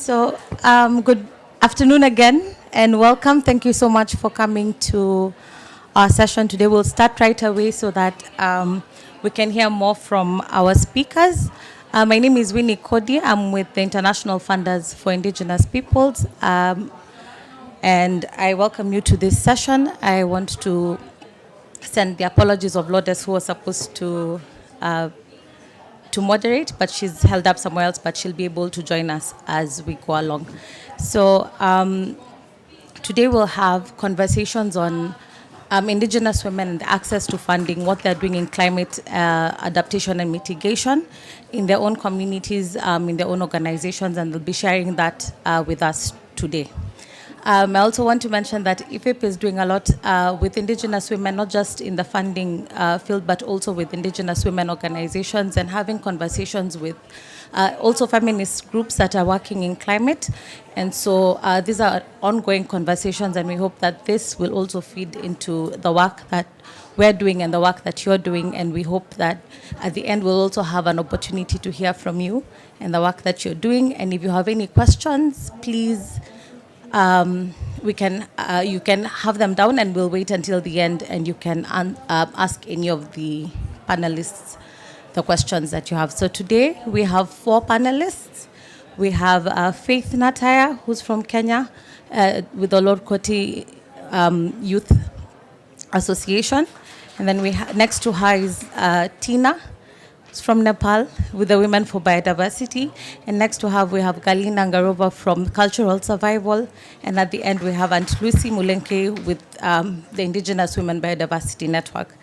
Good afternoon again, and welcome. Thank you so much for coming to our session today. We'll start right away so that we can hear more from our speakers. My name is Winnie Cody. I'm with the International Funders for Indigenous Peoples, and I welcome you to this session. I want to send the apologies of Lourdes, who was supposed to moderate, but she's held up somewhere else, but she'll be able to join us as we go along. So today we'll have conversations on Indigenous women and access to funding, what they're doing in climate adaptation and mitigation in their own communities, in their own organizations, and they'll be sharing that with us today. I also want to mention that IFIP is doing a lot with Indigenous women, not just in the funding field, but also with Indigenous women organizations and having conversations with also feminist groups that are working in climate. And so these are ongoing conversations, and we hope that this will also feed into the work that we're doing and the work that you're doing. And we hope that at the end, we'll also have an opportunity to hear from you and the work that you're doing. And if you have any questions, please, you can have them down, and we'll wait until the end, and you can ask any of the panelists the questions that you have. So today we have 4 panelists. We have Faith Nataya, who's from Kenya, with the Lord Koti Youth Association. And then next to her is Tina, from Nepal, with the Women for Biodiversity. And next to her, we have Galina Ngarova from Cultural Survival. And at the end, we have Aunt Lucy Mulenke with the Indigenous Women Biodiversity Network.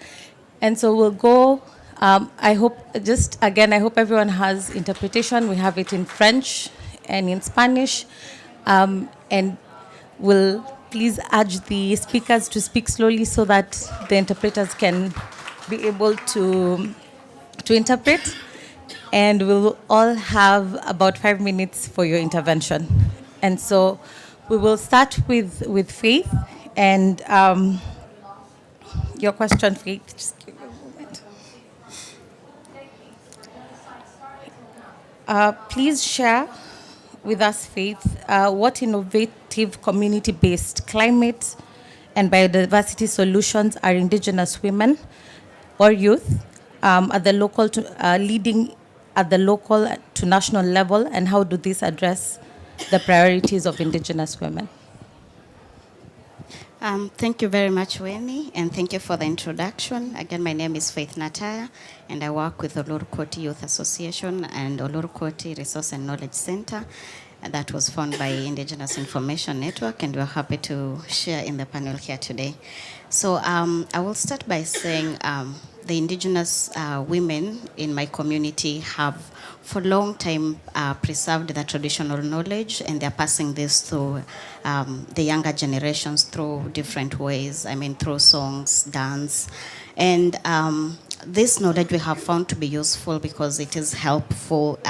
And so we'll go, I hope everyone has interpretation. We have it in French and in Spanish. And we'll please urge the speakers to speak slowly so that the interpreters can be able to interpret, and we'll all have about 5 minutes for your intervention. And so we will start with Faith, and your question, Faith. Just give me a moment. Please share with us, Faith, what innovative community-based climate and biodiversity solutions are Indigenous women or youth at the local leading at the local to national level, and how do these address the priorities of Indigenous women? Thank you very much, Winnie, and thank you for the introduction. Again, my name is Faith Nataya, and I work with the Lord Koti Youth Association and Lord Koti Resource and Knowledge Center. That was founded by Indigenous Information Network, and we're happy to share in the panel here today. So I will start by saying the Indigenous women in my community have for a long time preserved the traditional knowledge, and they're passing this to the younger generations through different ways. I mean, through songs, dance. And this knowledge we have found to be useful because it is helpful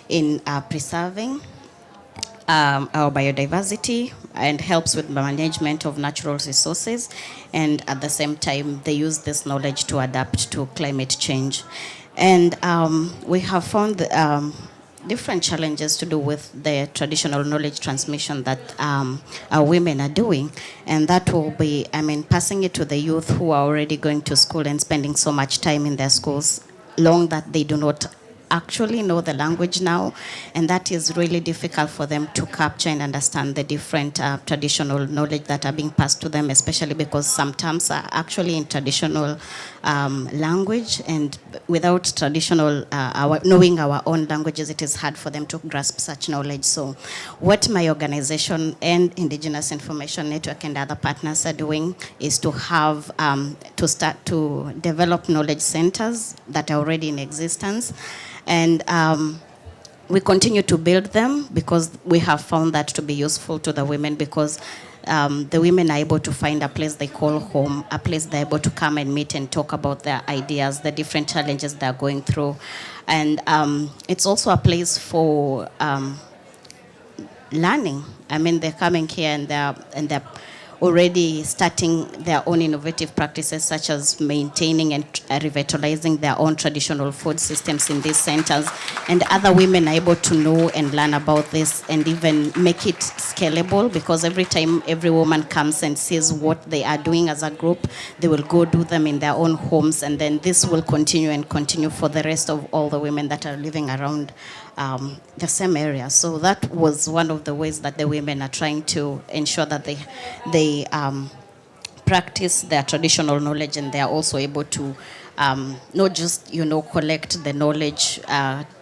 in preserving our biodiversity and helps with management of natural resources. And at the same time, they use this knowledge to adapt to climate change. And we have found different challenges to do with the traditional knowledge transmission that our women are doing. And that will be, passing it to the youth who are already going to school and spending so much time in their schools, long that they do not actually know the language now, and that is really difficult for them to capture and understand the different traditional knowledge that are being passed to them, especially because some terms are actually in traditional language, and without traditional, knowing our own languages, it is hard for them to grasp such knowledge. So what my organization and Indigenous Information Network and other partners are doing is to have, to start to develop knowledge centers that are already in existence. And we continue to build them because we have found that to be useful to the women, because the women are able to find a place they call home, a place they're able to come and meet and talk about their ideas, the different challenges they're going through. And it's also a place for learning. I mean, they're coming here and they're already starting their own innovative practices, such as maintaining and revitalizing their own traditional food systems in these centers. And other women are able to know and learn about this and even make it scalable, because every time every woman comes and sees what they are doing as a group, they will go do them in their own homes, and then this will continue and continue for the rest of all the women that are living around the same area. So that was one of the ways that the women are trying to ensure that they practice their traditional knowledge, and they are also able to not just collect the knowledge,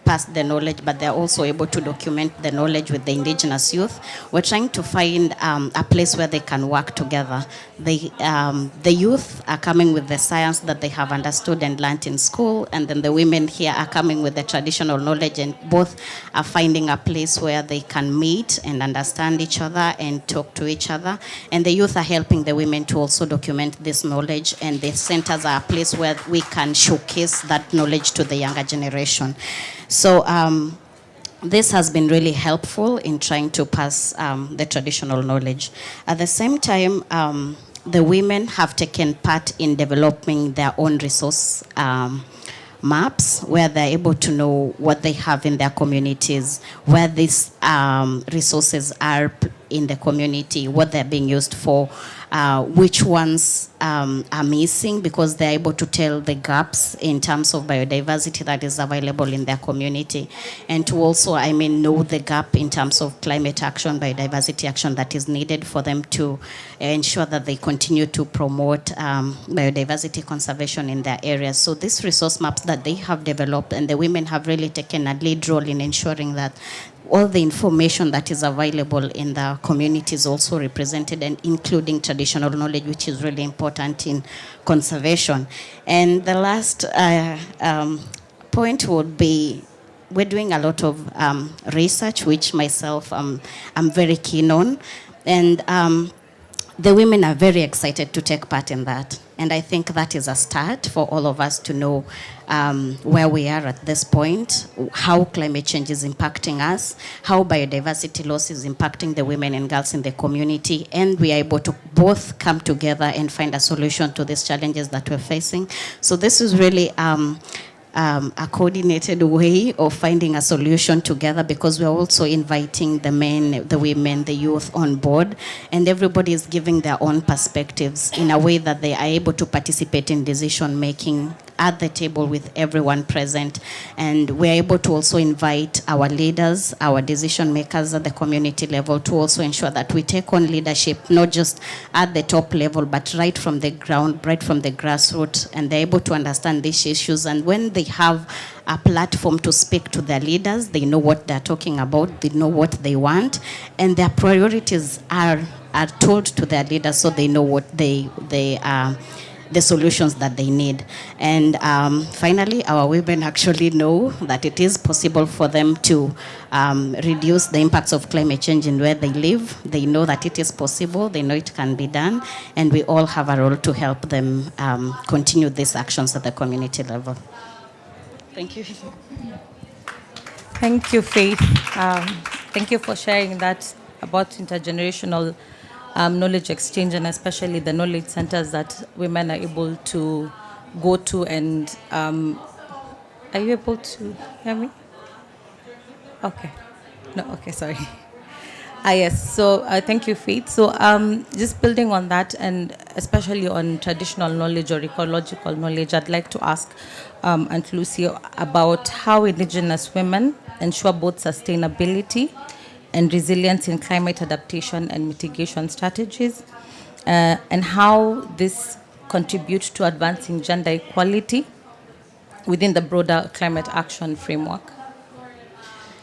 pass the knowledge, but they're also able to document the knowledge with the indigenous youth. We're trying to find a place where they can work together. The youth are coming with the science that they have understood and learned in school, and then the women here are coming with the traditional knowledge, and both are finding a place where they can meet and understand each other and talk to each other. And the youth are helping the women to also document this knowledge, and the centers are a place where we can showcase that knowledge to the younger generation. So this has been really helpful in trying to pass the traditional knowledge. At the same time, the women have taken part in developing their own resource maps, where they're able to know what they have in their communities, where these resources are in the community, what they're being used for, which ones are missing, because they're able to tell the gaps in terms of biodiversity that is available in their community, and to also, know the gap in terms of climate action, biodiversity action that is needed for them to ensure that they continue to promote biodiversity conservation in their areas. So these resource maps that they have developed, and the women have really taken a lead role in ensuring that all the information that is available in the community is also represented, and including traditional knowledge, which is really important in conservation. And the last point would be, we're doing a lot of research, which myself I'm very keen on, and the women are very excited to take part in that. And I think that is a start for all of us to know where we are at this point, how climate change is impacting us, how biodiversity loss is impacting the women and girls in the community, and we are able to both come together and find a solution to these challenges that we're facing. So this is really a coordinated way of finding a solution together, because we're also inviting the men, the women, the youth on board, and everybody is giving their own perspectives in a way that they are able to participate in decision making at the table with everyone present. And we're able to also invite our leaders, our decision makers at the community level, to also ensure that we take on leadership, not just at the top level, but right from the ground, right from the grassroots, and they're able to understand these issues. And when they have a platform to speak to their leaders, they know what they're talking about, they know what they want, and their priorities are told to their leaders, so they know what they the solutions that they need. And finally, our women actually know that it is possible for them to reduce the impacts of climate change in where they live. They know that it is possible, they know it can be done, and we all have a role to help them continue these actions at the community level. Thank you. Thank you, Faith. Thank you for sharing that about intergenerational knowledge exchange, and especially the knowledge centers that women are able to go to. And are you able to hear me? Okay. No, okay, sorry. Yes, so thank you, Faith. So just building on that, and especially on traditional knowledge or ecological knowledge, I'd like to ask Aunt Lucy about how Indigenous women ensure both sustainability and resilience in climate adaptation and mitigation strategies, and how this contributes to advancing gender equality within the broader climate action framework.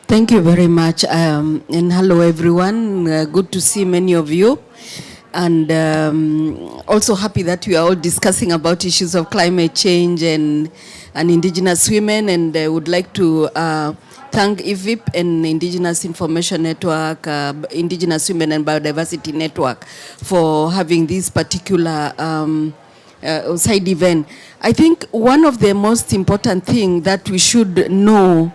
Thank you very much, and hello everyone. Good to see many of you, and also happy that we are all discussing about issues of climate change and Indigenous women, and I would like to thank IVIP and Indigenous Information Network, Indigenous Women and Biodiversity Network for having this particular side event. I think one of the most important things that we should know,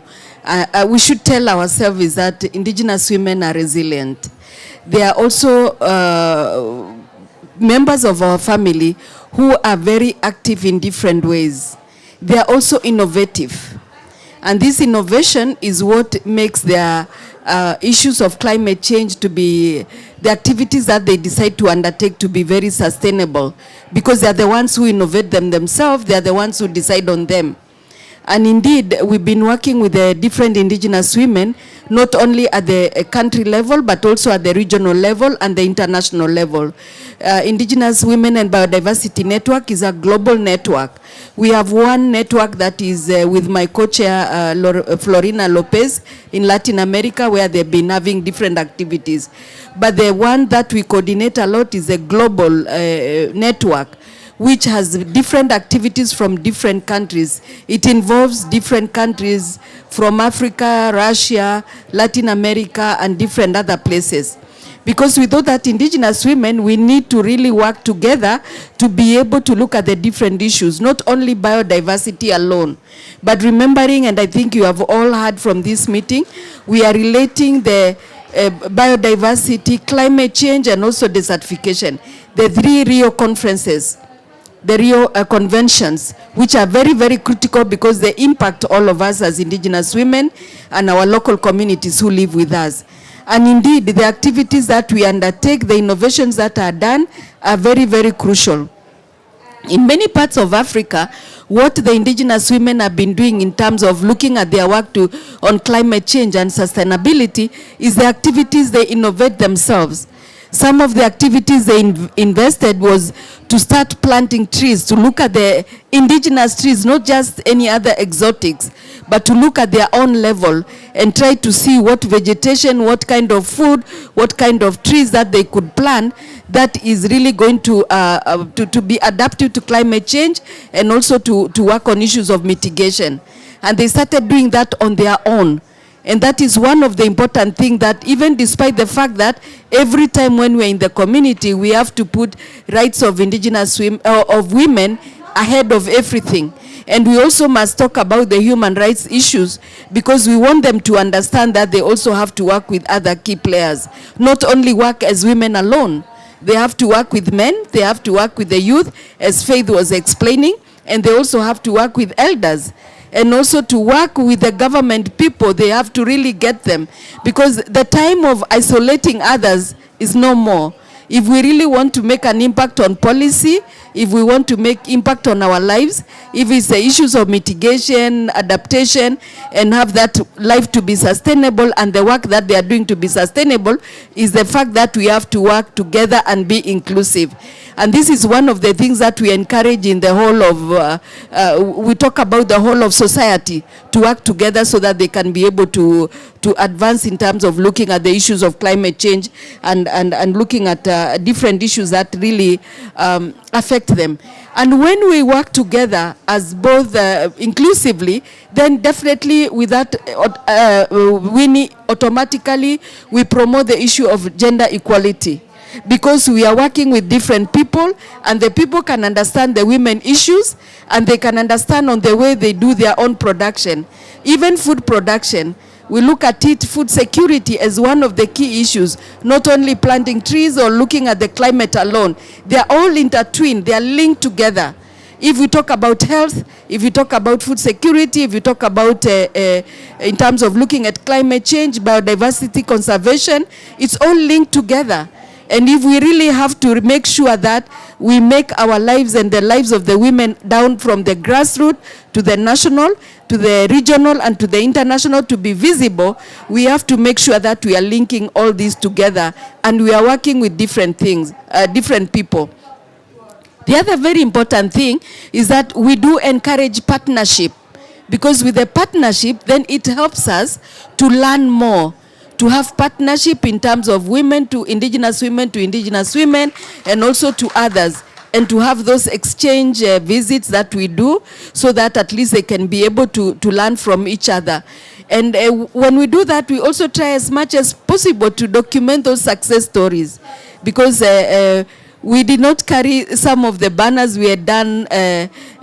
we should tell ourselves, is that Indigenous women are resilient. They are also members of our family who are very active in different ways. They are also innovative. And this innovation is what makes their issues of climate change to be, the activities that they decide to undertake to be very sustainable, because they are the ones who innovate them themselves, they are the ones who decide on them. And indeed, we've been working with the different Indigenous women, not only at the country level, but also at the regional level and the international level. Indigenous Women and Biodiversity Network is a global network. We have one network that is with my co-chair, Florina Lopez, in Latin America, where they've been having different activities. But the one that we coordinate a lot is a global network, which has different activities from different countries. It involves different countries from Africa, Russia, Latin America, and different other places. Because without that Indigenous women, we need to really work together to be able to look at the different issues, not only biodiversity alone, but remembering, and I think you have all heard from this meeting, we are relating the biodiversity, climate change, and also desertification. The 3 Rio conferences, the Rio conventions, which are very, very critical because they impact all of us as Indigenous women and our local communities who live with us. And indeed, the activities that we undertake, the innovations that are done are very, very crucial. In many parts of Africa, what the Indigenous women have been doing in terms of looking at their work on climate change and sustainability is the activities they innovate themselves. Some of the activities they invested was to start planting trees, to look at the indigenous trees, not just any other exotics, but to look at their own level and try to see what vegetation, what kind of food, what kind of trees that they could plant that is really going to be adaptive to climate change, and also to work on issues of mitigation. And they started doing that on their own. And that is one of the important things, that even despite the fact that every time when we're in the community, we have to put rights of Indigenous women, of women ahead of everything. And we also must talk about the human rights issues, because we want them to understand that they also have to work with other key players, not only work as women alone. They have to work with men, they have to work with the youth, as Faith was explaining, and they also have to work with elders. And also to work with the government people, they have to really get them, because the time of isolating others is no more. If we really want to make an impact on policy, if we want to make impact on our lives, if it's the issues of mitigation, adaptation, and have that life to be sustainable, and the work that they are doing to be sustainable, is the fact that we have to work together and be inclusive. And this is one of the things that we encourage in the whole of, we talk about the whole of society to work together so that they can be able to advance in terms of looking at the issues of climate change and looking at different issues that really affect them. And when we work together as both inclusively, then definitely with that, automatically we promote the issue of gender equality. Because we are working with different people, and the people can understand the women issues, and they can understand on the way they do their own production. Even food production, we look at it, food security, as one of the key issues, not only planting trees or looking at the climate alone. They are all intertwined, they are linked together. If we talk about health, if we talk about food security, if we talk about in terms of looking at climate change, biodiversity conservation, it's all linked together. And if we really have to make sure that we make our lives and the lives of the women down from the grassroots to the national, to the regional, and to the international to be visible, we have to make sure that we are linking all these together, and we are working with different things, different people. The other very important thing is that we do encourage partnership, because with the partnership, then it helps us to learn more, to have partnership in terms of women to Indigenous women, and also to others, and to have those exchange visits that we do, so that at least they can be able to learn from each other. And when we do that, we also try as much as possible to document those success stories, because we did not carry some of the banners we had done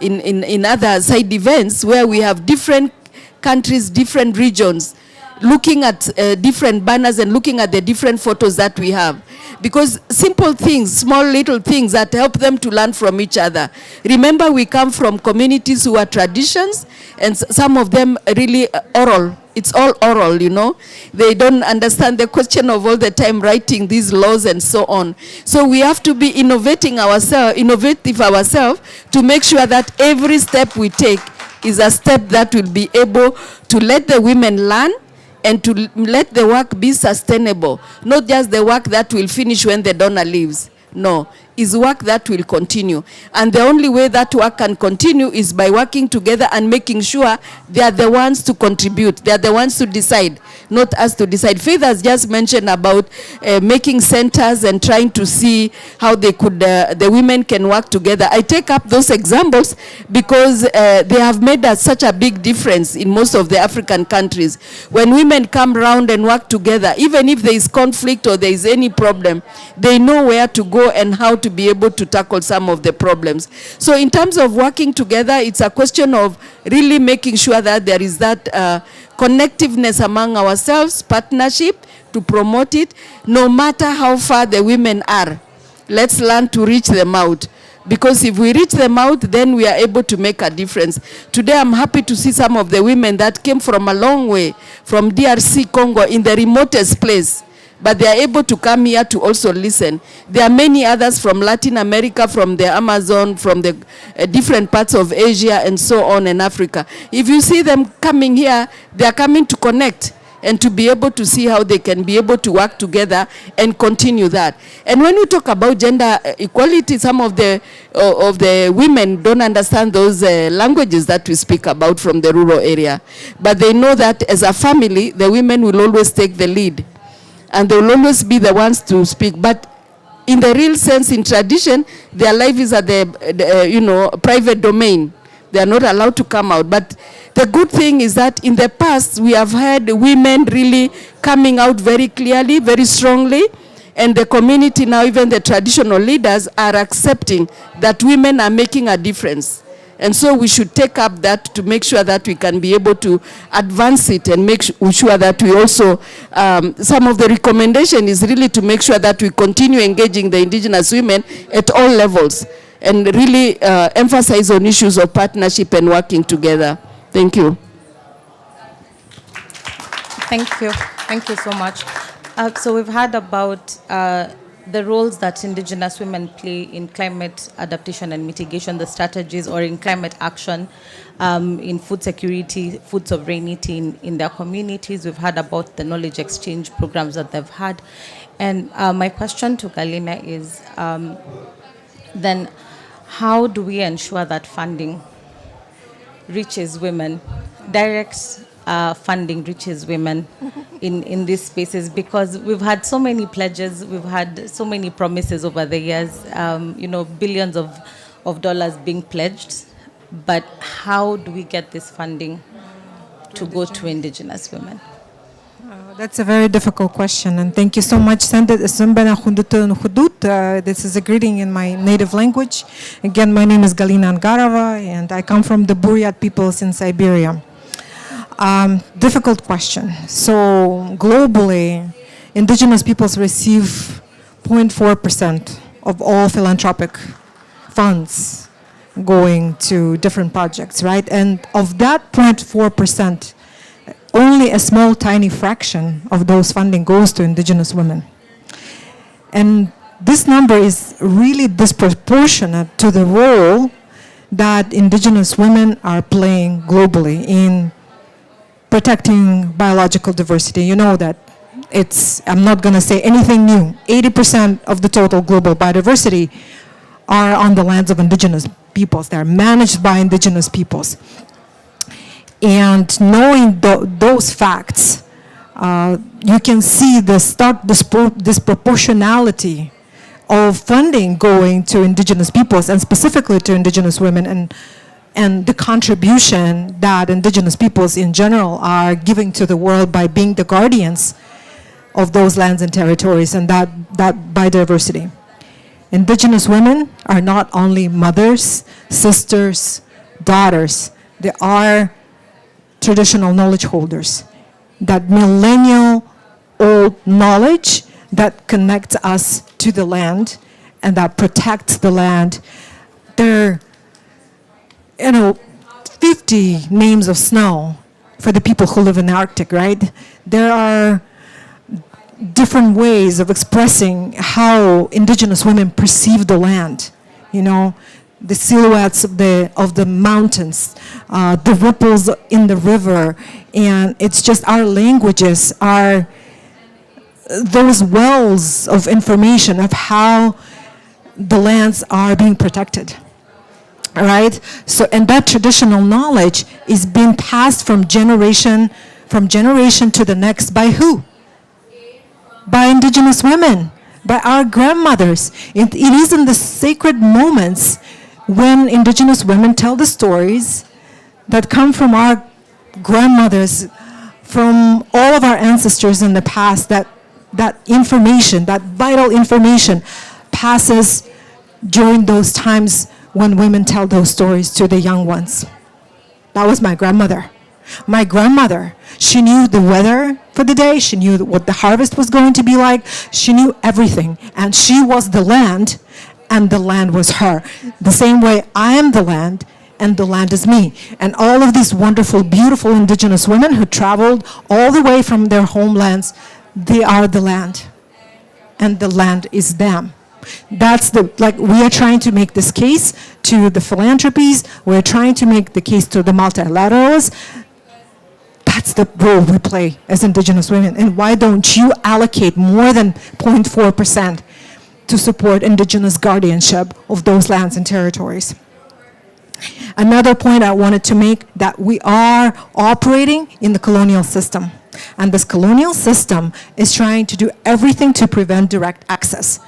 in other side events, where we have different countries, different regions, looking at different banners and looking at the different photos that we have. Because simple things, small little things that help them to learn from each other. Remember, we come from communities who are traditions, and some of them really oral. It's all oral, you know. They don't understand the question of all the time writing these laws and so on. So we have to be innovative ourselves to make sure that every step we take is a step that will be able to let the women learn and to let the work be sustainable. Not just the work that will finish when the donor leaves. No, is work that will continue. And the only way that work can continue is by working together and making sure they are the ones to contribute. They are the ones to decide, not us to decide. Faith has just mentioned about making centers and trying to see how they could, the women can work together. I take up those examples because they have made such a big difference in most of the African countries. When women come around and work together, even if there is conflict or there is any problem, they know where to go and how to be able to tackle some of the problems. So in terms of working together, it's a question of really making sure that there is that connectiveness among ourselves, partnership to promote it, no matter how far the women are. Let's learn to reach them out. Because if we reach them out, then we are able to make a difference. Today, I'm happy to see some of the women that came from a long way, from DRC Congo, in the remotest place. But they are able to come here to also listen. There are many others from Latin America, from the Amazon, from the different parts of Asia and so on, and Africa. If you see them coming here, they are coming to connect and to be able to see how they can be able to work together and continue that. And when we talk about gender equality, some of the women don't understand those languages that we speak about from the rural area. But they know that as a family, the women will always take the lead. And they will always be the ones to speak. But in the real sense, in tradition, their life is at the private domain. They are not allowed to come out. But the good thing is that in the past, we have had women really coming out very clearly, very strongly. And the community now, even the traditional leaders, are accepting that women are making a difference. And so we should take up that to make sure that we can be able to advance it and make sure that we also, some of the recommendation is really to make sure that we continue engaging the indigenous women at all levels and really emphasize on issues of partnership and working together. Thank you. Thank you. Thank you so much. So we've heard about the roles that indigenous women play in climate adaptation and mitigation, the strategies, or in climate action, in food security, food sovereignty in their communities. We've heard about the knowledge exchange programs that they've had. And my question to Galina is, then how do we ensure that funding reaches women, direct funding reaches women in these spaces? Because we've had so many pledges, we've had so many promises over the years, billions of dollars being pledged, but how do we get this funding to go to indigenous women? That's a very difficult question, and thank you so much. This is a greeting in my native language. Again, my name is Galina Angarova, and I come from the Buryat peoples in Siberia. Difficult question. So globally, indigenous peoples receive 0.4% of all philanthropic funds going to different projects, right? And of that 0.4%, only a small, tiny fraction of those funding goes to indigenous women. And this number is really disproportionate to the role that indigenous women are playing globally in protecting biological diversity. You know that I'm not going to say anything new. 80% of the total global biodiversity are on the lands of indigenous peoples. They're managed by indigenous peoples. And knowing those facts, you can see the stark disproportionality of funding going to indigenous peoples, and specifically to indigenous women, and the contribution that indigenous peoples in general are giving to the world by being the guardians of those lands and territories and that biodiversity. Indigenous women are not only mothers, sisters, daughters, they are traditional knowledge holders. that millennial old knowledge that connects us to the land and that protects the land. There are, 50 names of snow for the people who live in the Arctic, right? There are different ways of expressing how Indigenous women perceive the land. The silhouettes of the mountains, the ripples in the river, and it's just our languages are those wells of information of how the lands are being protected. All right? So, and that traditional knowledge is being passed from generation to the next by who? By Indigenous women, by our grandmothers. It is in the sacred moments when Indigenous women tell the stories that come from our grandmothers, from all of our ancestors in the past, that information, that vital information passes during those times when women tell those stories to the young ones. That was my grandmother. My grandmother, she knew the weather for the day, she knew what the harvest was going to be like, she knew everything, and she was the land, and the land was her. The same way I am the land, and the land is me. And all of these wonderful, beautiful Indigenous women who traveled all the way from their homelands, they are the land, and the land is them. That's we are trying to make this case to the philanthropies, we're trying to make the case to the multilaterals. That's the role we play as Indigenous women. And why don't you allocate more than 0.4% to support Indigenous guardianship of those lands and territories? Another point I wanted to make, that we are operating in the colonial system. And this colonial system is trying to do everything to prevent direct access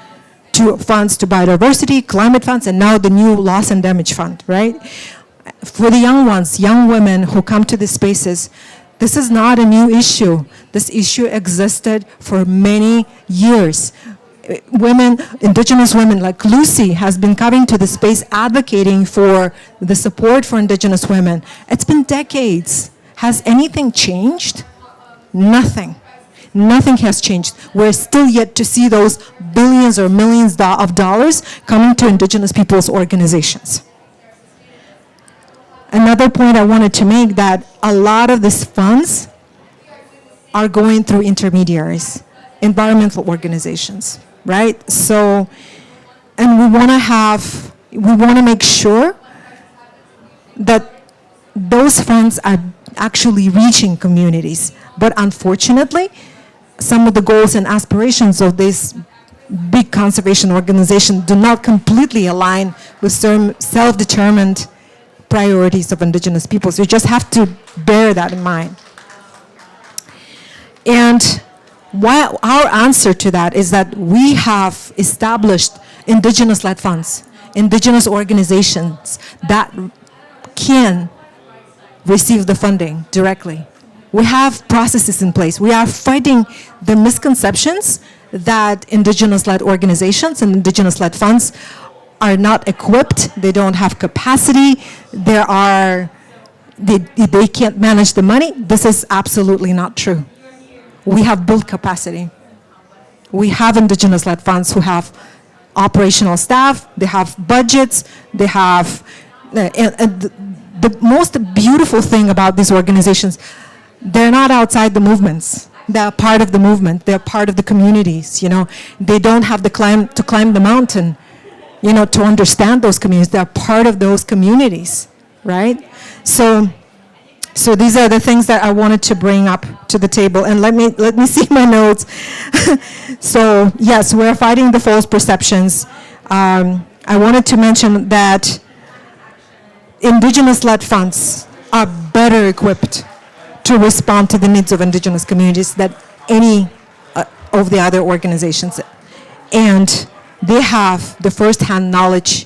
to funds to biodiversity, climate funds, and now the new loss and damage fund, right? For the young ones, young women who come to these spaces, this is not a new issue. This issue existed for many years. Women, Indigenous women like Lucy has been coming to the space advocating for the support for Indigenous women. It's been decades. Has anything changed? Nothing. Nothing has changed. We're still yet to see those billions or millions of dollars coming to Indigenous people's organizations. Another point I wanted to make, that a lot of these funds are going through intermediaries, environmental organizations, right? So, and we want to make sure that those funds are actually reaching communities. But unfortunately, some of the goals and aspirations of this big conservation organization do not completely align with certain self-determined priorities of Indigenous peoples. You just have to bear that in mind. And our answer to that is that we have established Indigenous-led funds, Indigenous organizations that can receive the funding directly. We have processes in place. We are fighting the misconceptions that Indigenous-led organizations and Indigenous-led funds are not equipped, they don't have capacity, they can't manage the money. This is absolutely not true. We have built capacity. We have Indigenous-led funds who have operational staff, they have budgets, they have, the most beautiful thing about these organizations, they're not outside the movements. They're part of the movement. They're part of the communities. They don't have to climb the mountain, to understand those communities. They're part of those communities, right? So these are the things that I wanted to bring up to the table. And let me see my notes. So yes, we're fighting the false perceptions. I wanted to mention that Indigenous-led funds are better equipped to respond to the needs of Indigenous communities than any of the other organizations. And they have the first-hand knowledge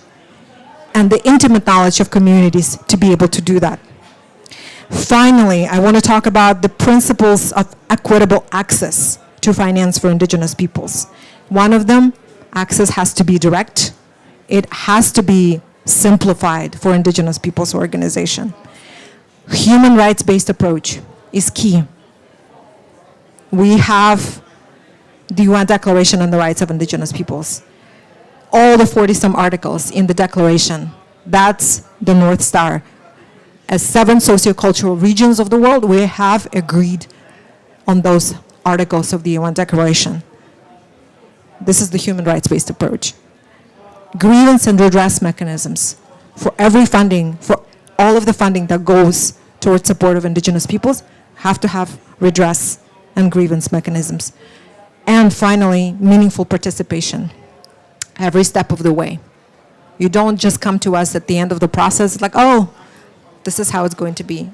and the intimate knowledge of communities to be able to do that. Finally, I want to talk about the principles of equitable access to finance for Indigenous peoples. One of them, access has to be direct. It has to be simplified for Indigenous peoples organization. Human rights-based approach is key. We have the UN Declaration on the Rights of Indigenous Peoples. All the 40-some articles in the Declaration, that's the North Star. As 7 sociocultural regions of the world, we have agreed on those articles of the UN Declaration. This is the human rights-based approach. Grievance and redress mechanisms for every funding, for all of the funding that goes towards support of Indigenous peoples, have to have redress and grievance mechanisms. And finally, meaningful participation every step of the way. You don't just come to us at the end of the process like, oh, this is how it's going to be.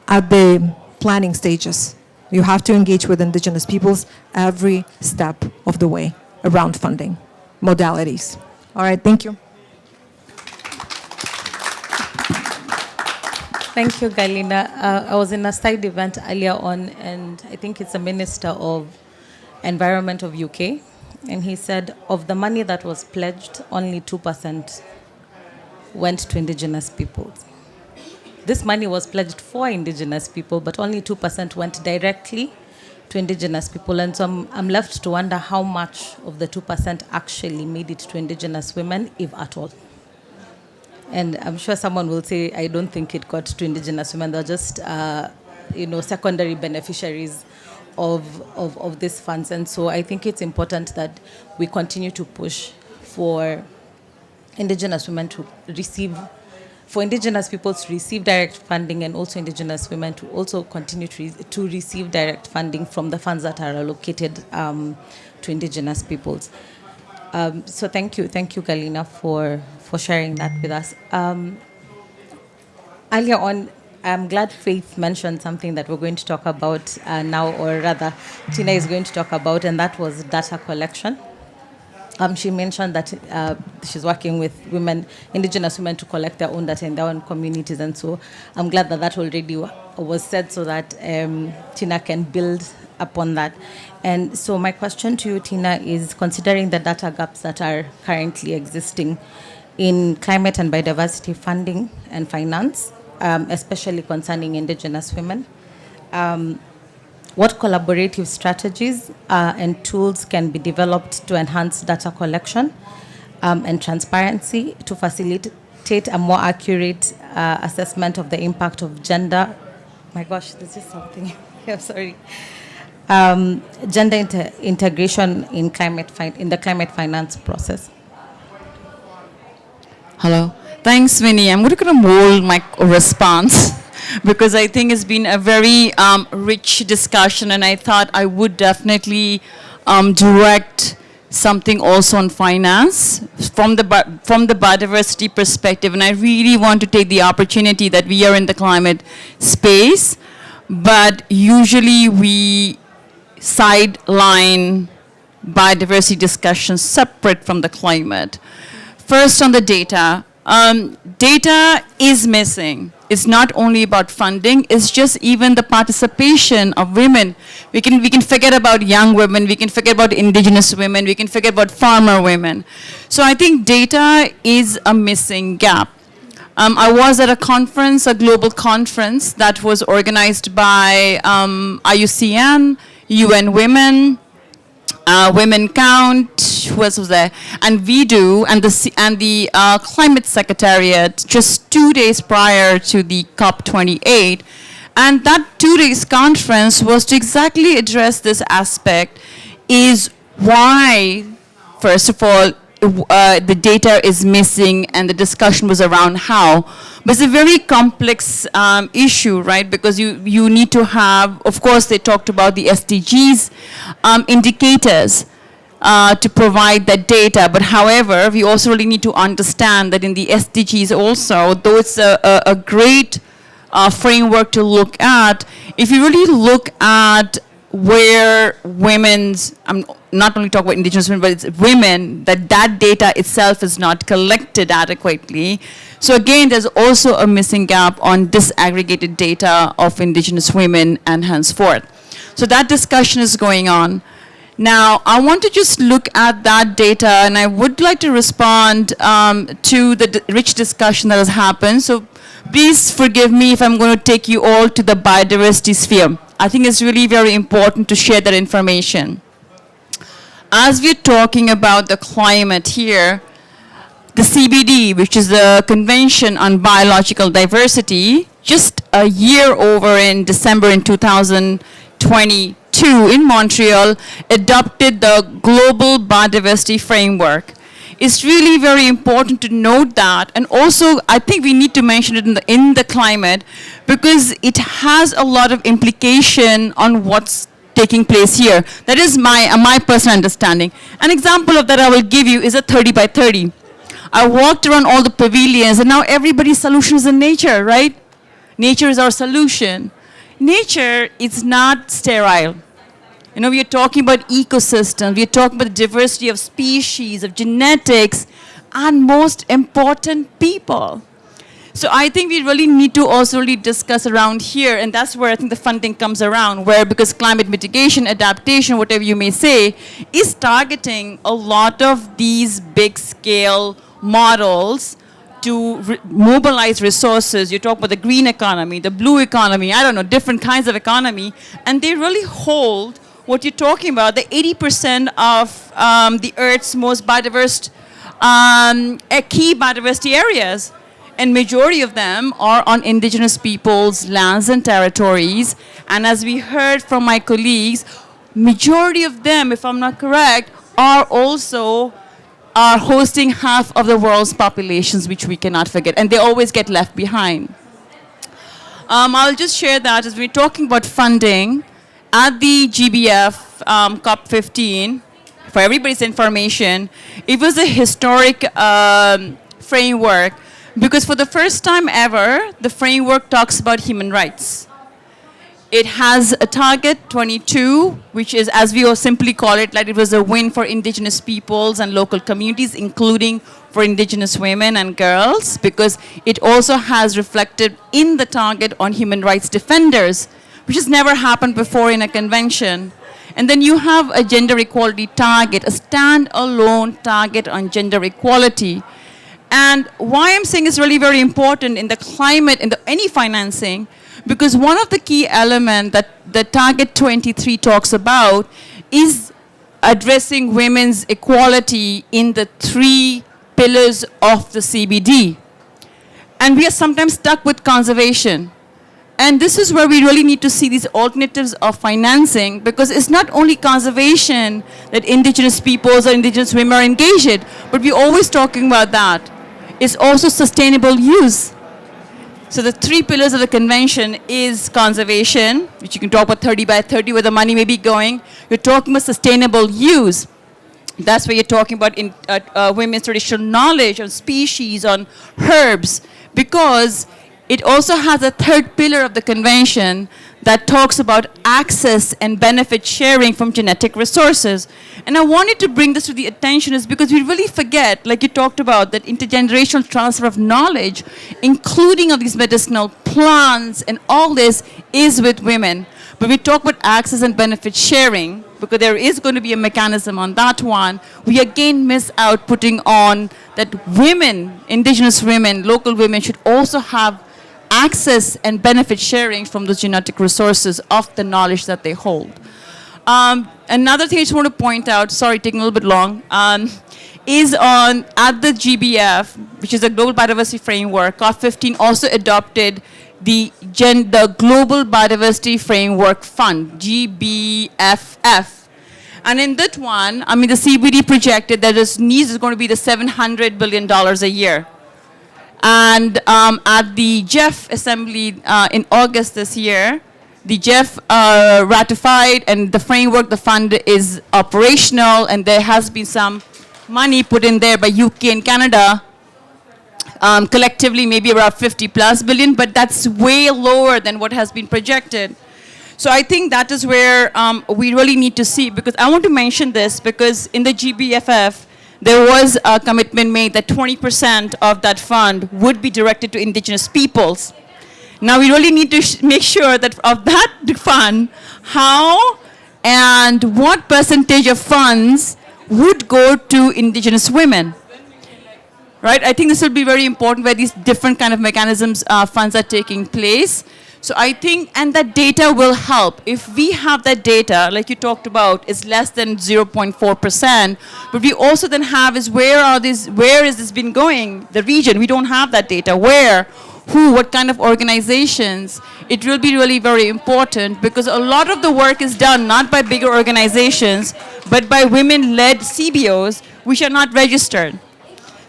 At the planning stages, you have to engage with Indigenous peoples every step of the way around funding modalities. All right, thank you. Thank you, Galina. I was in a side event earlier on, and I think it's the Minister of Environment of UK, and he said of the money that was pledged, only 2% went to Indigenous peoples. This money was pledged for Indigenous people, but only 2% went directly to Indigenous people. And so I'm left to wonder how much of the 2% actually made it to Indigenous women, if at all. And I'm sure someone will say, I don't think it got to Indigenous women. They're just, secondary beneficiaries of these funds. And so I think it's important that we continue to push for Indigenous women to receive, for Indigenous people to receive direct funding, and also Indigenous women to also continue to receive direct funding from the funds that are allocated to Indigenous peoples. So thank you, Galina, for sharing that with us. Earlier on, I'm glad Faith mentioned something that we're going to talk about now, or rather, Tina is going to talk about, and that was data collection. She mentioned that she's working with women, Indigenous women, to collect their own data in their own communities, and so I'm glad that already was said, so that Tina can build upon that. And so my question to you, Tina, is considering the data gaps that are currently existing in climate and biodiversity funding and finance, especially concerning Indigenous women, what collaborative strategies and tools can be developed to enhance data collection and transparency to facilitate a more accurate assessment of the impact of gender? My gosh, this is something. I'm sorry. Gender integration in the climate finance process. Hello. Thanks, Winnie. I'm going to mold my response because I think it's been a very rich discussion, and I thought I would definitely direct something also on finance from the biodiversity perspective. And I really want to take the opportunity that we are in the climate space, but usually we sideline biodiversity discussions separate from the climate. First, on the data. Data is missing. It's not only about funding, it's just even the participation of women. We can forget about young women, we can forget about Indigenous women, we can forget about farmer women. So I think data is a missing gap. I was at a conference, a global conference that was organized by IUCN, UN Women, Women Count, who else was there? And VDO and the Climate Secretariat just 2 days prior to the COP28. And that 2 days conference was to exactly address this aspect, is why, first of all, the data is missing, and the discussion was around how. But it's a very complex issue, right? Because you need to have, of course, they talked about the SDGs indicators to provide that data. But however, we also really need to understand that in the SDGs also, though it's a great framework to look at, if you really look at where women's, I'm not only talking about Indigenous women, but it's women, that data itself is not collected adequately. So again, there's also a missing gap on disaggregated data of Indigenous women and henceforth. So that discussion is going on. Now, I want to just look at that data, and I would like to respond to the rich discussion that has happened. So please forgive me if I'm going to take you all to the biodiversity sphere. I think it's really very important to share that information. As we're talking about the climate here, the CBD, which is the Convention on Biological Diversity, just a year over in December in 2022 in Montreal, adopted the Global Biodiversity Framework. It's really very important to note that, and also I think we need to mention it in the climate because it has a lot of implication on what's taking place here. That is my personal understanding. An example of that I will give you is a 30 by 30. I walked around all the pavilions and now everybody's solution is in nature, right? Nature is our solution. Nature is not sterile. You know, we are talking about ecosystems, we are talking about the diversity of species, of genetics, and most important, people. So I think we really need to also really discuss around here, and that's where I think the funding comes around, where because climate mitigation, adaptation, whatever you may say, is targeting a lot of these big scale models to mobilize resources. You talk about the green economy, the blue economy, I don't know, different kinds of economy, and they really hold what you're talking about, the 80% of the Earth's most biodiverse, key biodiversity areas. And majority of them are on Indigenous peoples' lands and territories. And as we heard from my colleagues, majority of them, if I'm not correct, are also hosting half of the world's populations, which we cannot forget. And they always get left behind. I'll just share that as we're talking about funding at the GBF COP15, for everybody's information, it was a historic framework because for the first time ever, the framework talks about human rights. It has a target 22, which is, as we all simply call it, like it was a win for Indigenous peoples and local communities, including for Indigenous women and girls, because it also has reflected in the target on human rights defenders, which has never happened before in a convention. And then you have a gender equality target, a standalone target on gender equality. And why I'm saying it's really very important in the climate, in any financing, because one of the key elements that the Target 23 talks about is addressing women's equality in the 3 pillars of the CBD. And we are sometimes stuck with conservation. And this is where we really need to see these alternatives of financing, because it's not only conservation that Indigenous peoples or Indigenous women are engaged in, but we're always talking about that. It's also sustainable use. So the 3 pillars of the convention is conservation, which you can talk about 30 by 30, where the money may be going. You're talking about sustainable use. That's where you're talking about women's traditional knowledge on species, on herbs, because it also has a 3rd pillar of the convention that talks about access and benefit sharing from genetic resources. And I wanted to bring this to the attention is because we really forget, like you talked about, that intergenerational transfer of knowledge, including of these medicinal plants and all this, is with women. But we talk about access and benefit sharing, because there is going to be a mechanism on that one. We again miss out putting on that women, Indigenous women, local women should also have access and benefit sharing from those genetic resources of the knowledge that they hold. Another thing I just want to point out, sorry, taking a little bit long, is at the GBF, which is a Global Biodiversity Framework, COP15 also adopted the Global Biodiversity Framework Fund, GBFF. And in that one, I mean, the CBD projected that its needs is going to be the $700 billion a year. And at the GEF Assembly in August this year, the GEF ratified, and the framework, the fund is operational, and there has been some money put in there by UK and Canada, collectively maybe about 50 plus billion, but that's way lower than what has been projected. So I think that is where we really need to see, because I want to mention this, because in the GBFF, there was a commitment made that 20% of that fund would be directed to Indigenous peoples. Now we really need to make sure that of that fund, how and what percentage of funds would go to Indigenous women. Right? I think this will be very important where these different kind of mechanisms, funds are taking place. So I think, and that data will help. If we have that data, like you talked about, is less than 0.4%, but we also then have is where is this been going? The region, we don't have that data. Where, who, what kind of organizations? It will be really very important because a lot of the work is done not by bigger organizations, but by women-led CBOs which are not registered.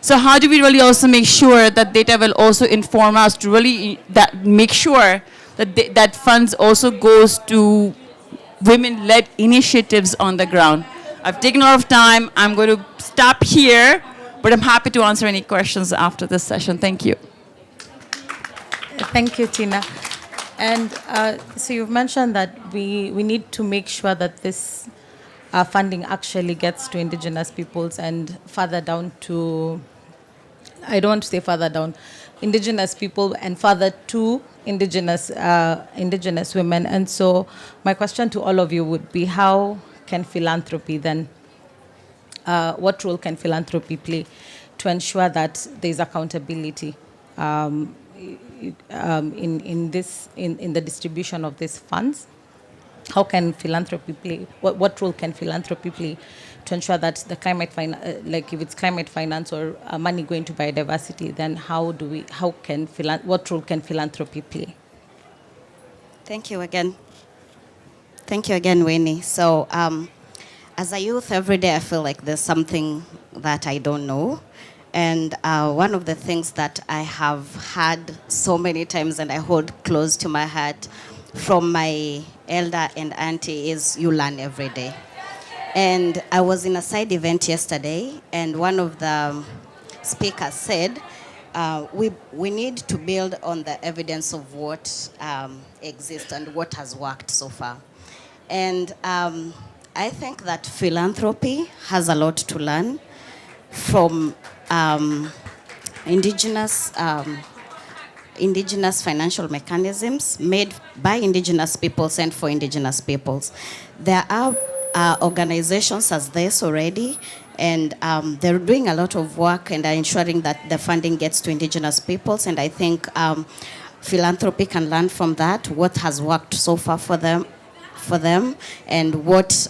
So how do we really also make sure that data will also inform us to really make sure that that funds also goes to women-led initiatives on the ground? I've taken a lot of time. I'm going to stop here, but I'm happy to answer any questions after this session. Thank you. Thank you, Tina. And so you've mentioned that we need to make sure that this funding actually gets to Indigenous peoples and further down to, I don't want to say further down, Indigenous people and further to Indigenous women. And so my question to all of you would be, how can philanthropy then, what role can philanthropy play to ensure that there's accountability in the distribution of these funds? How can philanthropy play? What role can philanthropy play to ensure that the climate like if it's climate finance or money going to biodiversity, then what role can philanthropy play? Thank you again. Thank you again, Winnie. So, as a youth, every day I feel like there's something that I don't know. And one of the things that I have had so many times and I hold close to my heart from my elder and auntie is you learn every day. And I was in a side event yesterday, and one of the speakers said, we need to build on the evidence of what exists and what has worked so far. And I think that philanthropy has a lot to learn from indigenous financial mechanisms made by Indigenous peoples and for Indigenous peoples. There are organizations as this already, and they're doing a lot of work and are ensuring that the funding gets to Indigenous peoples. And I think philanthropy can learn from that, what has worked so far for them, and what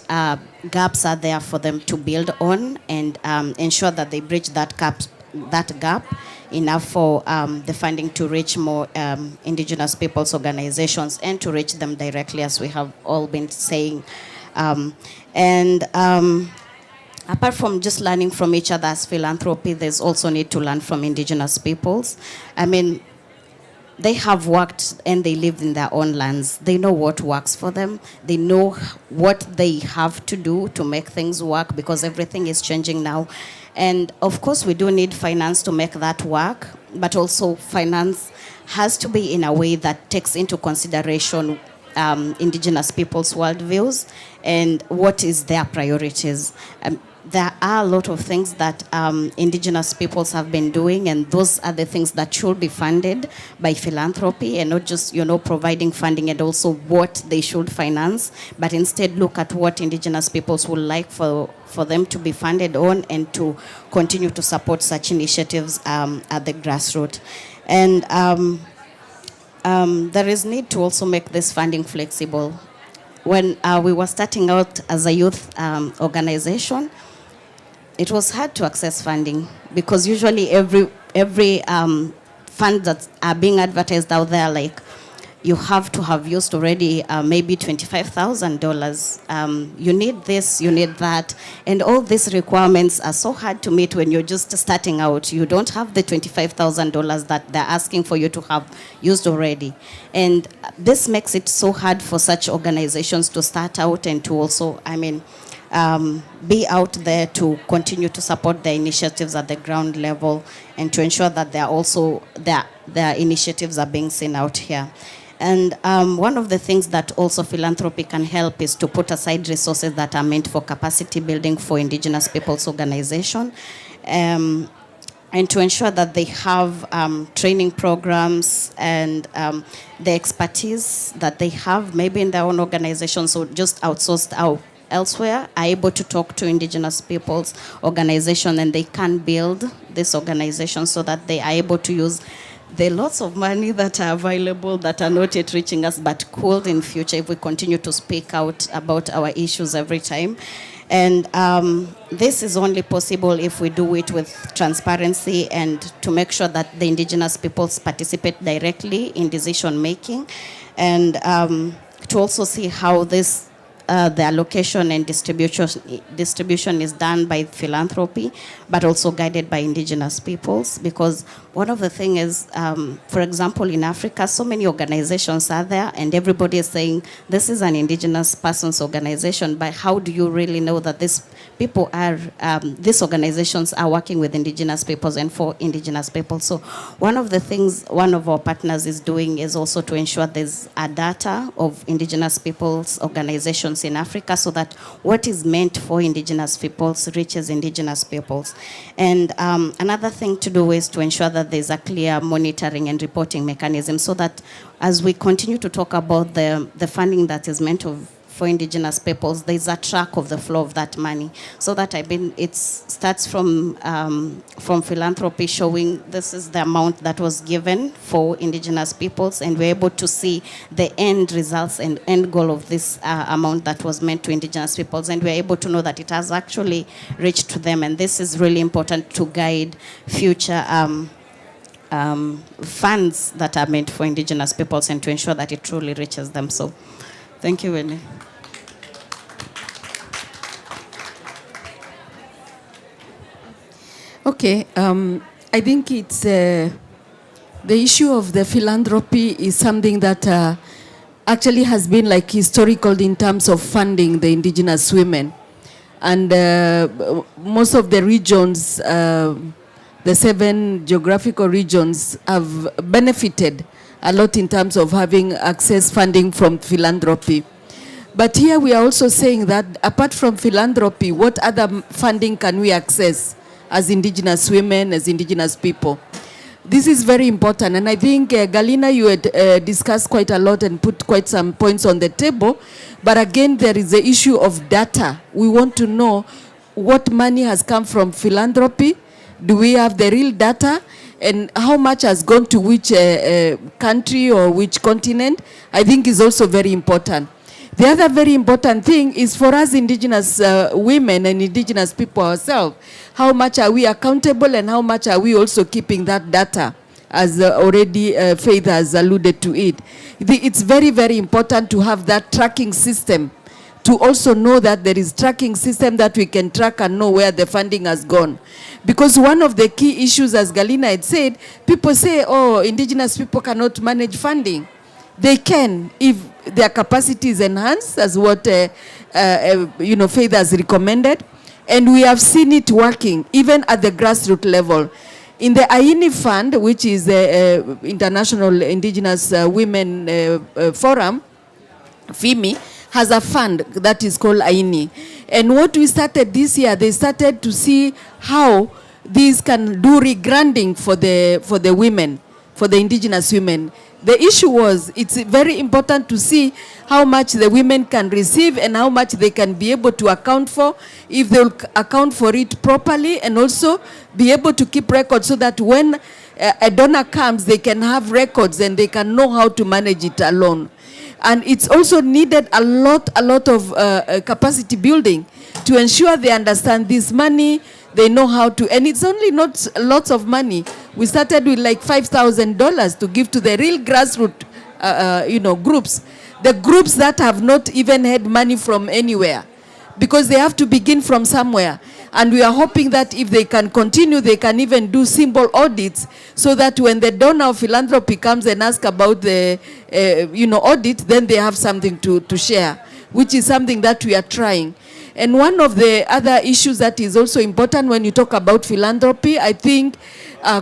gaps are there for them to build on, and ensure that they bridge that gap enough for the funding to reach more Indigenous peoples organizations and to reach them directly, as we have all been saying. Apart from just learning from each other as philanthropy, there's also need to learn from Indigenous peoples. I mean, they have worked and they lived in their own lands. They know what works for them. They know what they have to do to make things work, because everything is changing now. And of course, we do need finance to make that work, but also finance has to be in a way that takes into consideration Indigenous people's worldviews and what is their priorities. There are a lot of things that Indigenous peoples have been doing, and those are the things that should be funded by philanthropy, and not just, providing funding and also what they should finance, but instead look at what Indigenous peoples would like for them to be funded on, and to continue to support such initiatives at the grassroots. And there is need to also make this funding flexible. When we were starting out as a youth organization, it was hard to access funding, because usually every fund that are being advertised out there, like, you have to have used already maybe $25,000. You need this, you need that. And all these requirements are so hard to meet when you're just starting out. You don't have the $25,000 that they're asking for you to have used already. And this makes it so hard for such organizations to start out and to also, be out there to continue to support their initiatives at the ground level, and to ensure that they're also their initiatives are being seen out here. And one of the things that also philanthropy can help is to put aside resources that are meant for capacity building for Indigenous people's organization, and to ensure that they have training programs and the expertise that they have maybe in their own organization, so just outsourced out elsewhere, are able to talk to Indigenous people's organization, and they can build this organization so that they are able to use there are lots of money that are available that are not yet reaching us, but could in future if we continue to speak out about our issues every time. And this is only possible if we do it with transparency and to make sure that the indigenous peoples participate directly in decision making, and to also see how this the allocation and distribution is done by philanthropy, but also guided by indigenous peoples. Because one of the things is, for example, in Africa, so many organizations are there, and everybody is saying this is an indigenous person's organization. But how do you really know that these people are, these organizations are working with indigenous peoples and for indigenous people? So one of the things one of our partners is doing is also to ensure there's a data of indigenous peoples organizations in Africa, so that what is meant for indigenous peoples reaches indigenous peoples. And another thing to do is to ensure that there's a clear monitoring and reporting mechanism, so that as we continue to talk about the funding that is meant for indigenous peoples, there's a track of the flow of that money, so that it starts from philanthropy showing this is the amount that was given for indigenous peoples, and we're able to see the end results and end goal of this amount that was meant to indigenous peoples, and we're able to know that it has actually reached to them. And this is really important to guide future funds that are meant for indigenous peoples, and to ensure that it truly reaches them. So thank you, Winnie. Okay, I think it's the issue of the philanthropy is something that actually has been like historical in terms of funding the indigenous women. And most of the regions, the 7 geographical regions, have benefited a lot in terms of having access funding from philanthropy. But here we are also saying that apart from philanthropy, what other funding can we access as indigenous women, as indigenous people? This is very important, and I think Galina, you had discussed quite a lot and put quite some points on the table. But again, there is the issue of data. We want to know what money has come from philanthropy. Do we have the real data? And how much has gone to which country or which continent, I think is also very important. The other very important thing is for us indigenous women and indigenous people ourselves, how much are we accountable and how much are we also keeping that data, as already Faith has alluded to it. It's very, very important to have that tracking system, to also know that there is tracking system that we can track and know where the funding has gone. Because one of the key issues, as Galina had said, people say, oh, indigenous people cannot manage funding. They can if their capacity is enhanced, as what Faith has recommended. And we have seen it working, even at the grassroots level. In the AINI Fund, which is the International Indigenous Women Forum, FIMI, has a fund that is called AINI. And what we started this year, they started to see how these can do regranding for the women, for the indigenous women. The issue was, it's very important to see how much the women can receive and how much they can be able to account for, if they'll account for it properly, and also be able to keep records so that when a donor comes, they can have records and they can know how to manage it alone. And it's also needed a lot of capacity building to ensure they understand this money, they know how to, and it's only not lots of money. We started with like $5,000 to give to the real grassroots, groups. The groups that have not even had money from anywhere, because they have to begin from somewhere. And we are hoping that if they can continue, they can even do simple audits, so that when the donor of philanthropy comes and asks about the, audit, then they have something to share, which is something that we are trying. And one of the other issues that is also important when you talk about philanthropy, I think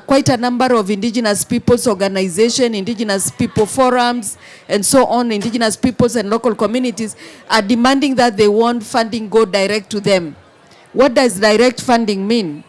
quite a number of indigenous people's organizations, indigenous people forums, and so on, indigenous peoples and local communities are demanding that they want funding go direct to them. What does direct funding mean?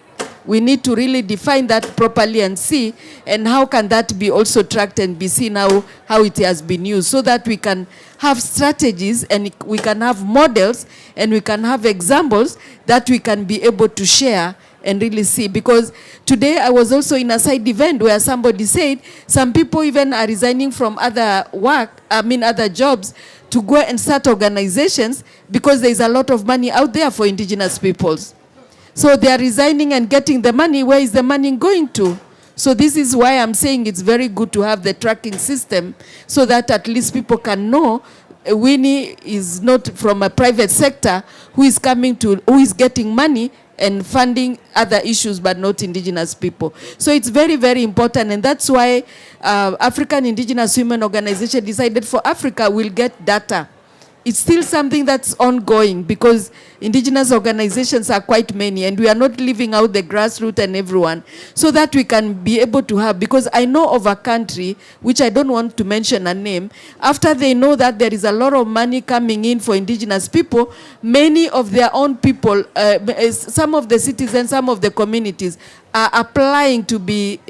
We need to really define that properly and see, and how can that be also tracked and be seen how it has been used, so that we can have strategies and we can have models and we can have examples that we can be able to share and really see. Because today I was also in a side event where somebody said some people even are resigning from other other jobs to go and start organizations because there is a lot of money out there for indigenous peoples. So they are resigning and getting the money. Where is the money going to? So this is why I'm saying it's very good to have the tracking system so that at least people can know Winnie is not from a private sector who is getting money and funding other issues but not indigenous people. So it's very, very important, and that's why African Indigenous Women Organization decided for Africa will get data. It's still something that's ongoing because indigenous organizations are quite many and we are not leaving out the grassroots and everyone, so that we can be able to have, because I know of a country, which I don't want to mention a name, after they know that there is a lot of money coming in for indigenous people, many of their own people, some of the citizens, some of the communities are applying to be,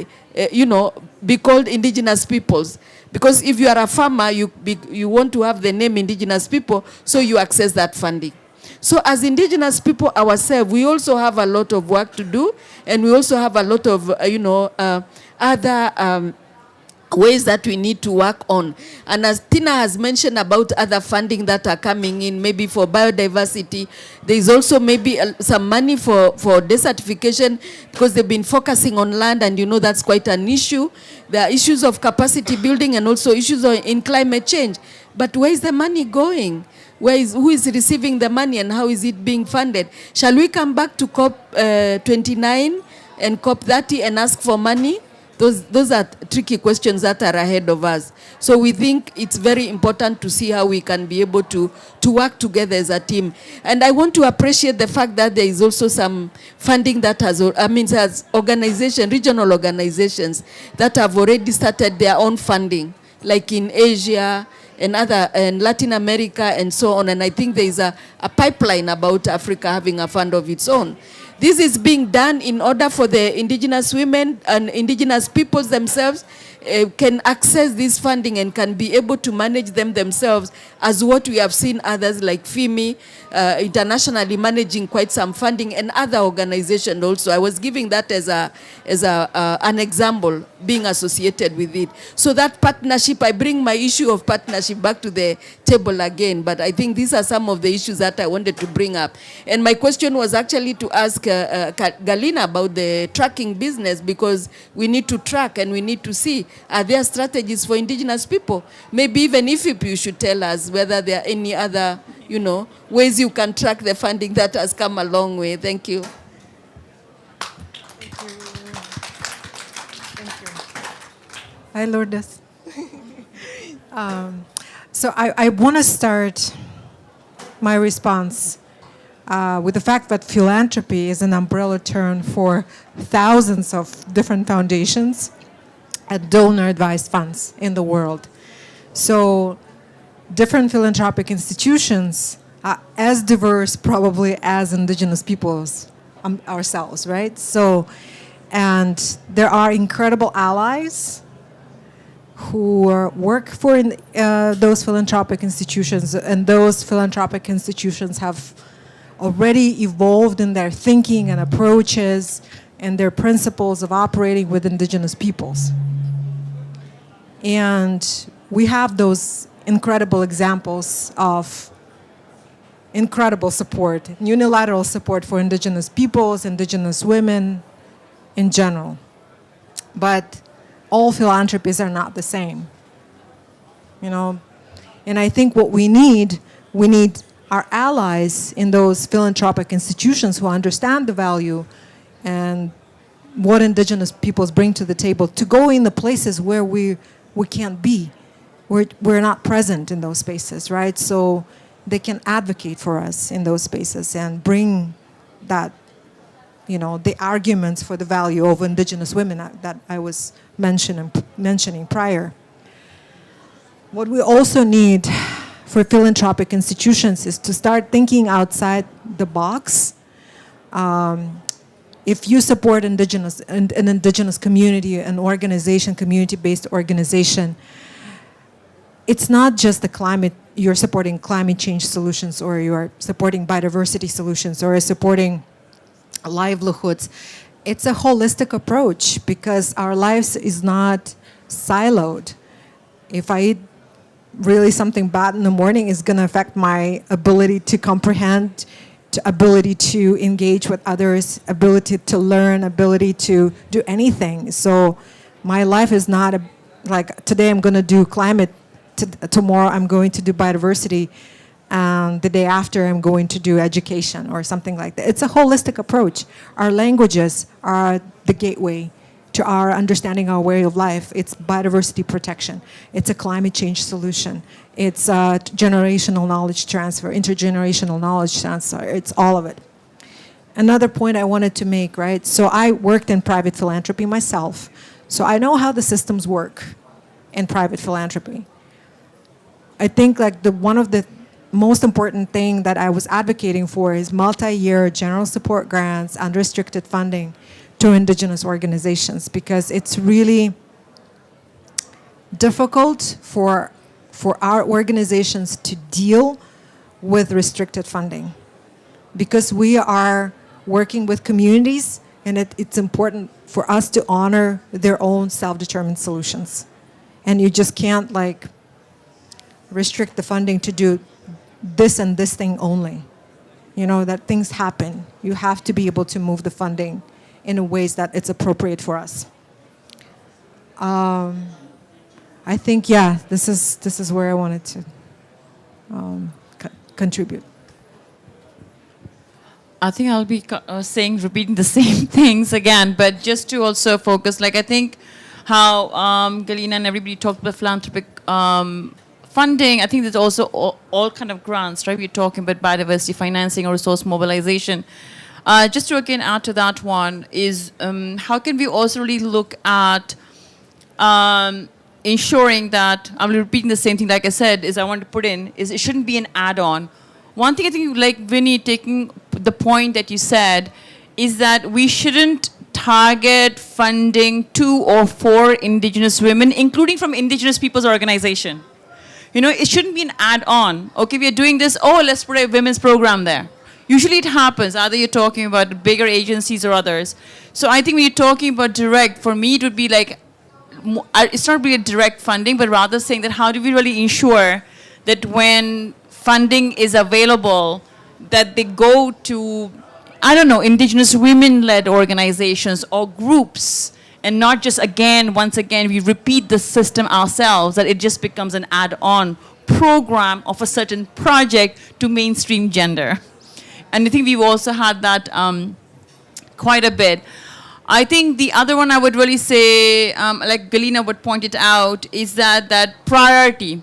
be called indigenous peoples. Because if you are a farmer, you want to have the name indigenous people, so you access that funding. So as indigenous people ourselves, we also have a lot of work to do, and we also have a lot of, other ways that we need to work on. And as Tina has mentioned about other funding that are coming in, maybe for biodiversity, there is also maybe some money for desertification, because they've been focusing on land, and that's quite an issue. There are issues of capacity building and also issues in climate change. But where is the money going? Who is receiving the money and how is it being funded? Shall we come back to COP 29 and COP 30 and ask for money? Those are tricky questions that are ahead of us. So we think it's very important to see how we can be able to work together as a team. And I want to appreciate the fact that there is also some funding that has regional organizations that have already started their own funding, like in Asia and Latin America and so on. And I think there is a pipeline about Africa having a fund of its own. This is being done in order for the indigenous women and indigenous peoples themselves can access this funding and can be able to manage them themselves, as what we have seen others like FIMI internationally managing quite some funding, and other organizations also. I was giving that as an example, being associated with it. So that partnership, I bring my issue of partnership back to the table again, but I think these are some of the issues that I wanted to bring up. And my question was actually to ask Galina about the tracking business, because we need to track and we need to see, are there strategies for indigenous people? Maybe even if you should tell us whether there are any other, ways you can track the funding that has come a long way. Thank you. Hi, Lourdes. So I want to start my response with the fact that philanthropy is an umbrella term for thousands of different foundations and donor-advised funds in the world. So different philanthropic institutions are as diverse probably as indigenous peoples ourselves, right? So, and there are incredible allies who work for those philanthropic institutions, and those philanthropic institutions have already evolved in their thinking and approaches and their principles of operating with indigenous peoples. And we have those incredible examples of incredible support, unilateral support for indigenous peoples, indigenous women in general. But all philanthropies are not the same, And I think what we need our allies in those philanthropic institutions who understand the value and what indigenous peoples bring to the table, to go in the places where we can't be. We're not present in those spaces, right? So they can advocate for us in those spaces and bring that, the arguments for the value of indigenous women that I was mentioning prior. What we also need for philanthropic institutions is to start thinking outside the box. If you support an indigenous community, an organization, community-based organization, it's not just you're supporting climate change solutions, or you're supporting biodiversity solutions, or supporting livelihoods. It's a holistic approach because our lives is not siloed. If I eat really something bad in the morning, it's going to affect my ability to comprehend, to ability to engage with others, ability to learn, ability to do anything. So my life is not like today I'm going to do climate, tomorrow I'm going to do biodiversity, and the day after I'm going to do education or something like that. It's a holistic approach. Our languages are the gateway to our understanding our way of life. It's biodiversity protection. It's a climate change solution. It's generational knowledge transfer, intergenerational knowledge transfer. It's all of it. Another point I wanted to make, right? So I worked in private philanthropy myself. So I know how the systems work in private philanthropy. I think like one of the most important thing that I was advocating for is multi-year general support grants, unrestricted funding to Indigenous organizations, because it's really difficult for our organizations to deal with restricted funding, because we are working with communities, and it's important for us to honor their own self-determined solutions. And you just can't like restrict the funding to do this and this thing only. You know, that things happen. You have to be able to move the funding in ways that it's appropriate for us. I think, yeah, this is where I wanted to contribute. I think I'll be repeating the same things again, but just to also focus, like I think how Galina and everybody talked about philanthropic funding. I think there's also all kind of grants, right? We're talking about biodiversity financing or resource mobilization. Just to again add to that one is how can we also really look at ensuring that, I'm repeating the same thing like I said, is I want to put in, is it shouldn't be an add-on. One thing I think, like Vinny, taking the point that you said, is that we shouldn't target funding to or for Indigenous women, including from Indigenous people's organization. You know, it shouldn't be an add-on. Okay, we are doing this, oh, let's put a women's program there. Usually it happens, either you're talking about bigger agencies or others. So I think when you're talking about direct, for me it would be like, it's not really a direct funding, but rather saying that how do we really ensure that when funding is available, that they go to, I don't know, Indigenous women-led organizations or groups, and not just once again, we repeat the system ourselves, that it just becomes an add-on program of a certain project to mainstream gender. And I think we've also had that quite a bit. I think the other one I would really say, like Galina would point it out, is that priority.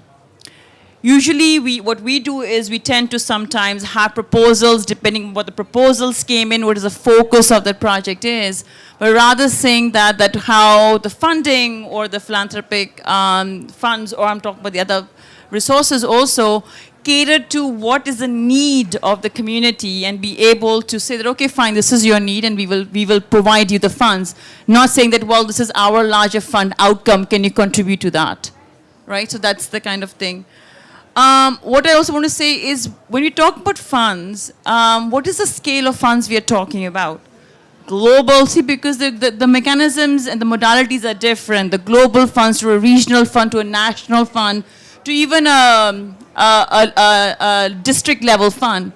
Usually what we do is we tend to sometimes have proposals, depending on what the proposals came in, what is the focus of the project is, but rather saying that how the funding or the philanthropic funds, or I'm talking about the other resources also, cater to what is the need of the community and be able to say that, okay, fine, this is your need and we will provide you the funds. Not saying that, well, this is our larger fund outcome, can you contribute to that? Right, so that's the kind of thing. What I also want to say is, when we talk about funds, what is the scale of funds we are talking about? Global, see, because the mechanisms and the modalities are different. The global funds to a regional fund to a national fund to even a district level fund.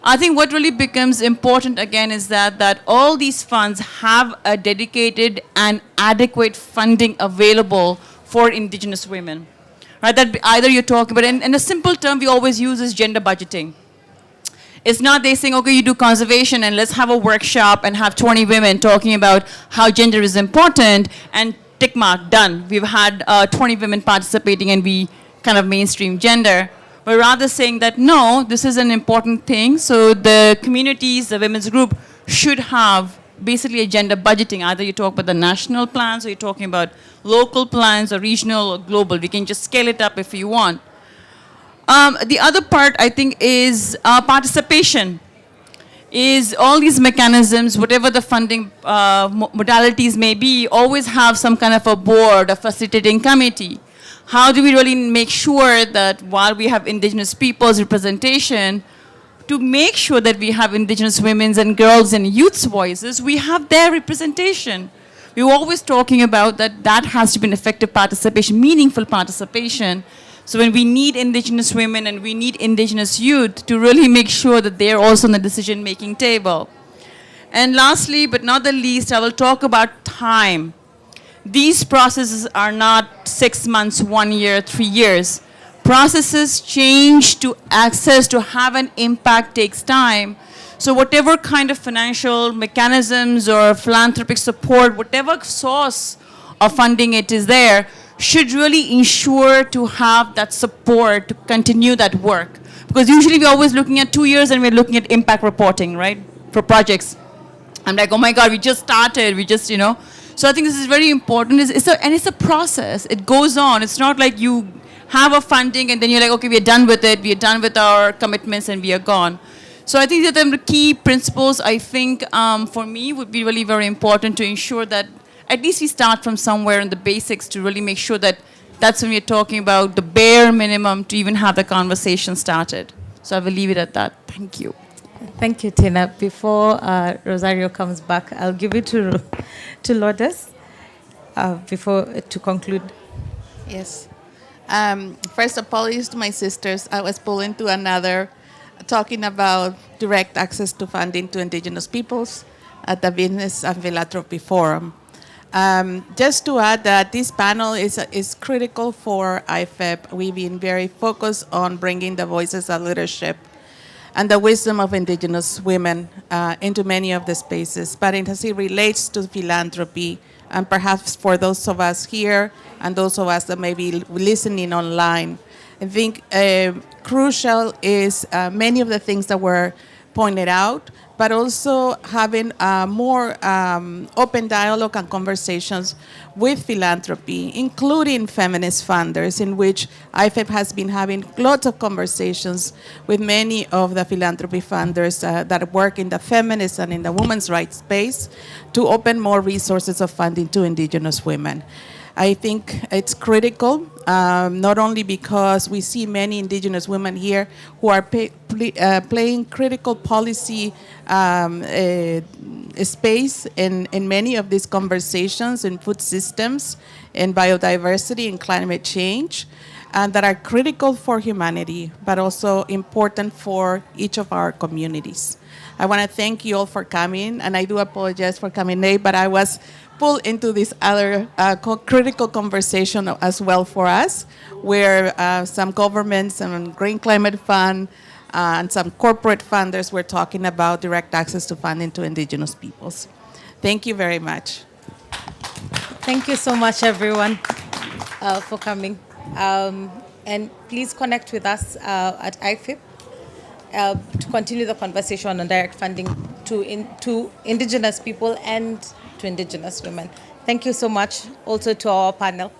I think what really becomes important again is that all these funds have a dedicated and adequate funding available for Indigenous women. Right, that either you're talking about, and a simple term we always use is gender budgeting. It's not they saying, okay, you do conservation and let's have a workshop and have 20 women talking about how gender is important and tick mark, done. We've had 20 women participating and we kind of mainstream gender. But rather saying that, no, this is an important thing. So the communities, the women's group should have basically a gender budgeting. Either you talk about the national plans or you're talking about local plans or regional or global. We can just scale it up if you want. The other part, I think, is participation. Is all these mechanisms, whatever the funding modalities may be, always have some kind of a board, a facilitating committee. How do we really make sure that while we have Indigenous people's representation, to make sure that we have Indigenous women's and girls and youth's voices, we have their representation. We're always talking about that has to be an effective participation, meaningful participation. So when we need Indigenous women and we need Indigenous youth to really make sure that they're also on the decision-making table. And lastly, but not the least, I will talk about time. These processes are not 6 months, 1 year, 3 years. Processes change, to access, to have an impact takes time. So whatever kind of financial mechanisms or philanthropic support, whatever source of funding it is there, should really ensure to have that support to continue that work. Because usually we're always looking at 2 years and we're looking at impact reporting, right, for projects. I'm like, oh my God, we just started, we just, you know. So I think this is very important, and it's a process. It goes on. It's not like you have a funding and then you're like, okay, we're done with it, we're done with our commitments and we are gone. So I think that the key principles, I think, for me, would be really very important to ensure that at least we start from somewhere in the basics to really make sure that that's when we're talking about the bare minimum to even have the conversation started. So I will leave it at that. Thank you. Thank you, Tina. Before Rosario comes back, I'll give it to Lourdes to conclude. Yes. First, apologies to my sisters. I was pulled into another talking about direct access to funding to Indigenous peoples at the Business and Philanthropy Forum. Just to add that this panel is critical for IFEP. We've been very focused on bringing the voices of leadership and the wisdom of Indigenous women into many of the spaces. But as it relates to philanthropy, and perhaps for those of us here and those of us that may be listening online, I think crucial is many of the things that were pointed out, but also having more open dialogue and conversations with philanthropy, including feminist funders, in which IFEP has been having lots of conversations with many of the philanthropy funders that work in the feminist and in the women's rights space to open more resources of funding to Indigenous women. I think it's critical, not only because we see many Indigenous women here who are playing critical policy space in many of these conversations in food systems, in biodiversity, and climate change, and that are critical for humanity, but also important for each of our communities. I want to thank you all for coming, and I do apologize for coming late, but I was pulled into this other critical conversation as well for us, where some governments and Green Climate Fund and some corporate funders were talking about direct access to funding to Indigenous peoples. Thank you very much. Thank you so much, everyone, for coming. And please connect with us at IFIP to continue the conversation on direct funding to Indigenous people and to Indigenous women. Thank you so much also to our panel.